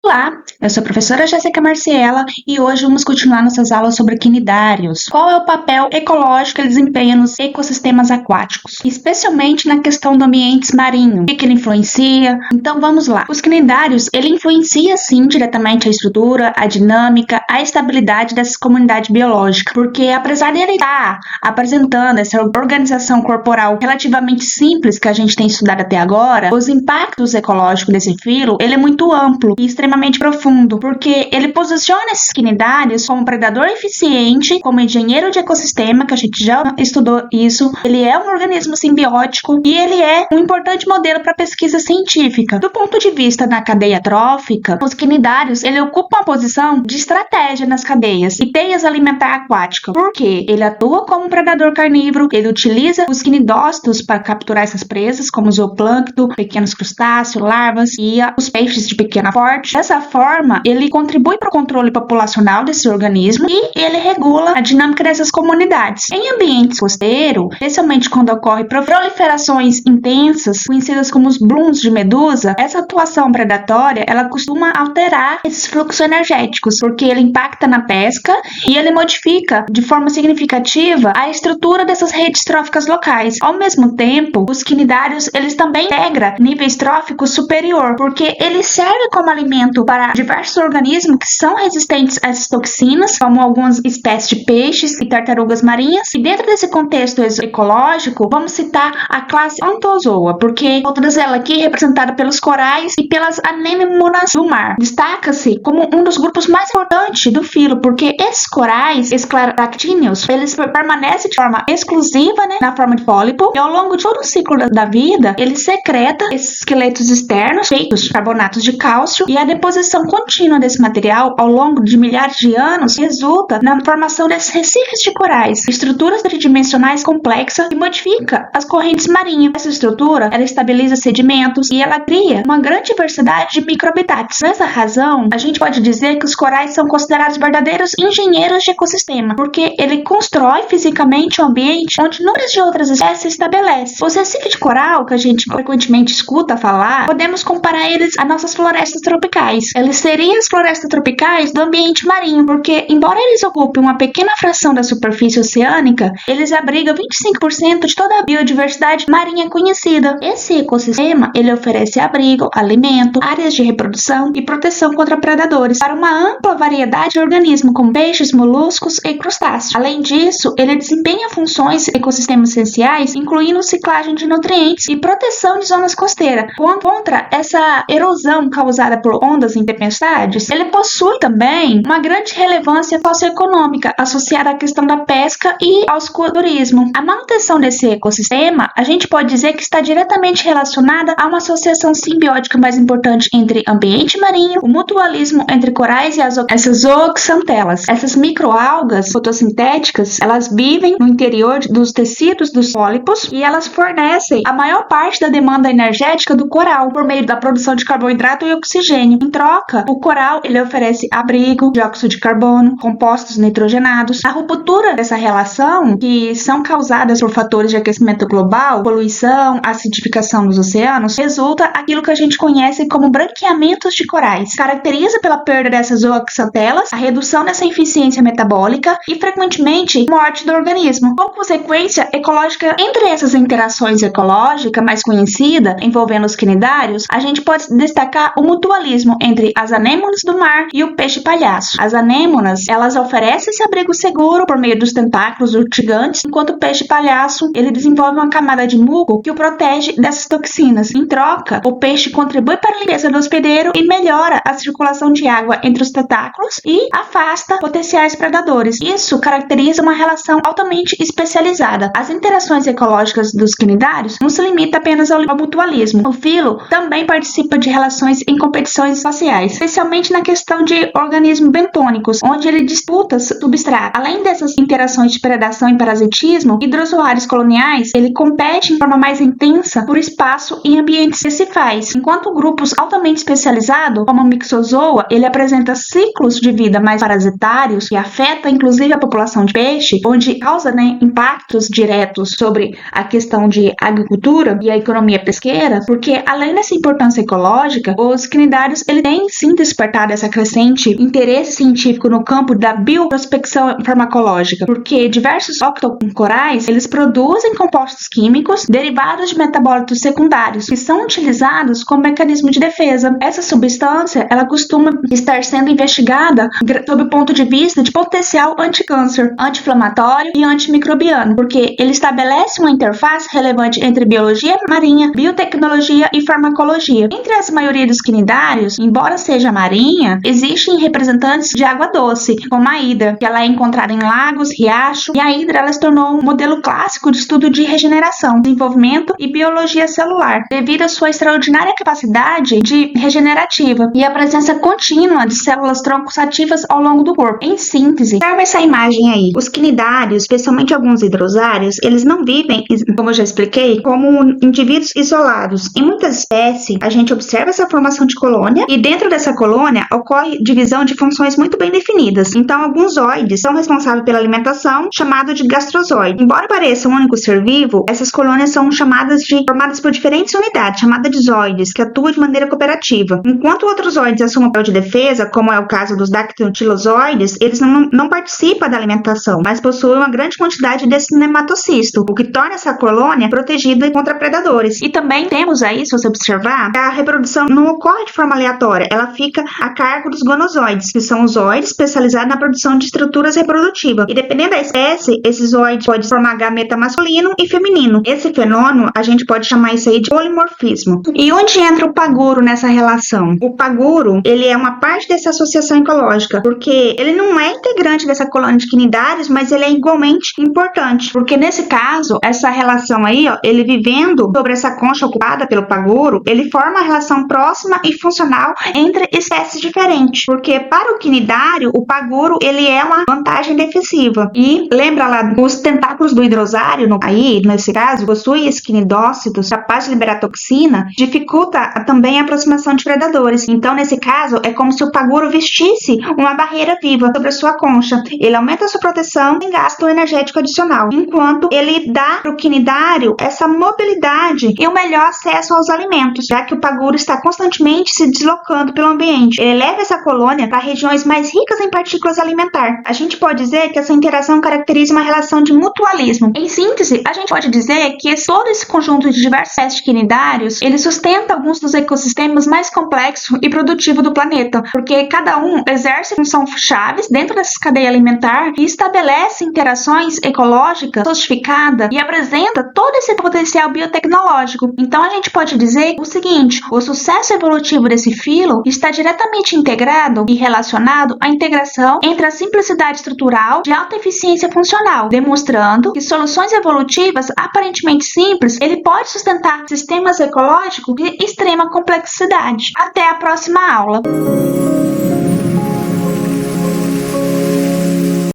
Olá, eu sou a professora Jéssica Marciela e hoje vamos continuar nossas aulas sobre quinidários. Qual é o papel ecológico que eles desempenham nos ecossistemas aquáticos, especialmente na questão do ambiente marinho? O que ele influencia? Então vamos lá. Os quinidários, ele influencia sim diretamente a estrutura, a dinâmica, a estabilidade dessa comunidade biológica, porque apesar de ele estar apresentando essa organização corporal relativamente simples que a gente tem estudado até agora, os impactos ecológicos desse filo, ele é muito amplo e extremamente profundo, porque ele posiciona esses quinidários como predador eficiente, como engenheiro de ecossistema, que a gente já estudou isso. Ele é um organismo simbiótico e ele é um importante modelo para pesquisa científica. Do ponto de vista da cadeia trófica, os quinidários, ele ocupa uma posição de estratégia nas cadeias e teias alimentar aquática, porque ele atua como um predador carnívoro, ele utiliza os quinidócitos para capturar essas presas, como o zooplâncton, pequenos crustáceos, larvas e os peixes de pequena porte. Dessa forma, ele contribui para o controle populacional desse organismo e ele regula a dinâmica dessas comunidades. Em ambientes costeiros, especialmente quando ocorre proliferações intensas, conhecidas como os blooms de medusa, essa atuação predatória, ela costuma alterar esses fluxos energéticos, porque ele impacta na pesca e ele modifica de forma significativa a estrutura dessas redes tróficas locais. Ao mesmo tempo, os quinidários, eles também integram níveis tróficos superior, porque ele serve como alimento para diversos organismos que são resistentes a essas toxinas, como algumas espécies de peixes e tartarugas marinhas. E dentro desse contexto ecológico, vamos citar a classe Anthozoa, porque todas elas aqui representadas pelos corais e pelas anémonas do mar. Destaca-se como um dos grupos mais importantes do filo, porque esses corais, escleractíneos, eles permanecem de forma exclusiva, na forma de pólipo, e ao longo de todo o ciclo da vida, ele secreta esses esqueletos externos, feitos de carbonatos de cálcio, e a deposição contínua desse material ao longo de milhares de anos resulta na formação desses recifes de corais, estruturas tridimensionais complexas que modifica as correntes marinhas. Essa estrutura, ela estabiliza sedimentos e ela cria uma grande diversidade de microhabitats. Nessa razão, a gente pode dizer que os corais são considerados verdadeiros engenheiros de ecossistema, porque ele constrói fisicamente um ambiente onde inúmeras de outras espécies se estabelecem. Os recifes de coral, que a gente frequentemente escuta falar, podemos comparar eles a nossas florestas tropicais. Eles seriam as florestas tropicais do ambiente marinho, porque embora eles ocupem uma pequena fração da superfície oceânica, eles abrigam 25% de toda a biodiversidade marinha conhecida. Esse ecossistema, ele oferece abrigo, alimento, áreas de reprodução e proteção contra predadores para uma ampla variedade de organismos, como peixes, moluscos e crustáceos. Além disso, ele desempenha funções ecossistemas essenciais, incluindo ciclagem de nutrientes e proteção de zonas costeiras. Contra essa erosão causada por ondas e tempestades, ele possui também uma grande relevância socioeconômica associada à questão da pesca e ao turismo. A manutenção desse ecossistema, a gente pode dizer que está diretamente relacionada a uma associação simbiótica mais importante entre ambiente marinho, o mutualismo entre corais e essas zooxantelas. Essas microalgas fotossintéticas, elas vivem no interior dos tecidos dos pólipos e elas fornecem a maior parte da demanda energética do coral por meio da produção de carboidrato e oxigênio. Em troca, o coral, ele oferece abrigo, dióxido de carbono, compostos nitrogenados. A ruptura dessa relação, que são causadas por fatores de aquecimento global, poluição, acidificação dos oceanos, resulta aquilo que a gente conhece como branqueamentos de corais. Caracteriza pela perda dessas zooxantelas, a redução dessa eficiência metabólica e, frequentemente, morte do organismo. Como consequência ecológica, entre essas interações ecológicas mais conhecidas envolvendo os quinidários, a gente pode destacar o mutualismo entre as anêmonas do mar e o peixe-palhaço. As anêmonas, elas oferecem esse abrigo seguro por meio dos tentáculos urtigantes, enquanto o peixe-palhaço, ele desenvolve uma camada de muco que o protege dessas toxinas. Em troca, o peixe contribui para a limpeza do hospedeiro e melhora a circulação de água entre os tentáculos e afasta potenciais predadores. Isso caracteriza uma relação altamente especializada. As interações ecológicas dos quinidários não se limita apenas ao mutualismo. O filo também participa de relações em competições espaciais, especialmente na questão de organismos bentônicos, onde ele disputa substrato. Além dessas interações de predação e parasitismo, hidrozoários coloniais, ele compete em forma mais intensa por espaço e ambientes recifais, enquanto grupos altamente especializados, como o Mixozoa, ele apresenta ciclos de vida mais parasitários que afeta inclusive a população de peixe, onde causa impactos diretos sobre a questão de agricultura e a economia pesqueira, porque além dessa importância ecológica, os quinidários eles ele tem sim despertado essa crescente interesse científico no campo da bioprospecção farmacológica, porque diversos octocorais, eles produzem compostos químicos derivados de metabólitos secundários, que são utilizados como mecanismo de defesa. Essa substância, ela costuma estar sendo investigada sob o ponto de vista de potencial anticâncer, anti-inflamatório e antimicrobiano, porque ele estabelece uma interface relevante entre biologia marinha, biotecnologia e farmacologia. Entre a maioria dos quinidários, embora seja marinha, existem representantes de água doce, como a hidra, que ela é encontrada em lagos, riachos, e a hidra ela se tornou um modelo clássico de estudo de regeneração, desenvolvimento e biologia celular, devido à sua extraordinária capacidade de regenerativa e a presença contínua de células troncos ativas ao longo do corpo. Em síntese, observe essa imagem aí. Os quinidários, especialmente alguns hidrosários, eles não vivem, como eu já expliquei, como indivíduos isolados. Em muitas espécies, a gente observa essa formação de colônia e dentro dessa colônia ocorre divisão de funções muito bem definidas. Então, alguns zoides são responsáveis pela alimentação, chamado de gastrozoide. Embora pareça um único ser vivo, essas colônias são formadas por diferentes unidades, chamadas de zoides, que atuam de maneira cooperativa. Enquanto outros zoides assumem o papel de defesa, como é o caso dos dactilozoides, eles não participam da alimentação, mas possuem uma grande quantidade desse nematocisto, o que torna essa colônia protegida contra predadores. E também temos aí, se você observar, a reprodução não ocorre de forma aleatória, ela fica a cargo dos gonozoides, que são os zoides especializados na produção de estruturas reprodutivas. E dependendo da espécie, esses zoides podem formar gameta masculino e feminino. Esse fenômeno, a gente pode chamar isso aí de polimorfismo. E onde entra o paguro nessa relação? O paguro, ele é uma parte dessa associação ecológica, porque ele não é integrante dessa colônia de quinidários, mas ele é igualmente importante, porque nesse caso, essa relação aí, ó, ele vivendo sobre essa concha ocupada pelo paguro, ele forma uma relação próxima e funcional entre espécies diferentes, porque para o quinidário, o paguro, ele é uma vantagem defensiva. E lembra lá, os tentáculos do hidrosário, aí, nesse caso, possuem esquinidócitos capazes de liberar toxina, dificulta também a aproximação de predadores. Então, nesse caso, é como se o paguro vestisse uma barreira viva sobre a sua concha. Ele aumenta a sua proteção sem gasto energético adicional, enquanto ele dá para o quinidário essa mobilidade e o melhor acesso aos alimentos, já que o paguro está constantemente se deslocando pelo ambiente. Ele leva essa colônia para regiões mais ricas em partículas alimentares. A gente pode dizer que essa interação caracteriza uma relação de mutualismo. Em síntese, a gente pode dizer que todo esse conjunto de diversos espécies de quinidários, ele sustenta alguns dos ecossistemas mais complexos e produtivos do planeta, porque cada um exerce função chaves dentro dessa cadeia alimentar e estabelece interações ecológicas sofisticadas e apresenta todo esse potencial biotecnológico. Então a gente pode dizer o seguinte: o sucesso evolutivo desse filo está diretamente integrado e relacionado à integração entre a simplicidade estrutural de alta eficiência funcional, demonstrando que soluções evolutivas aparentemente simples, ele pode sustentar sistemas ecológicos de extrema complexidade. Até a próxima aula!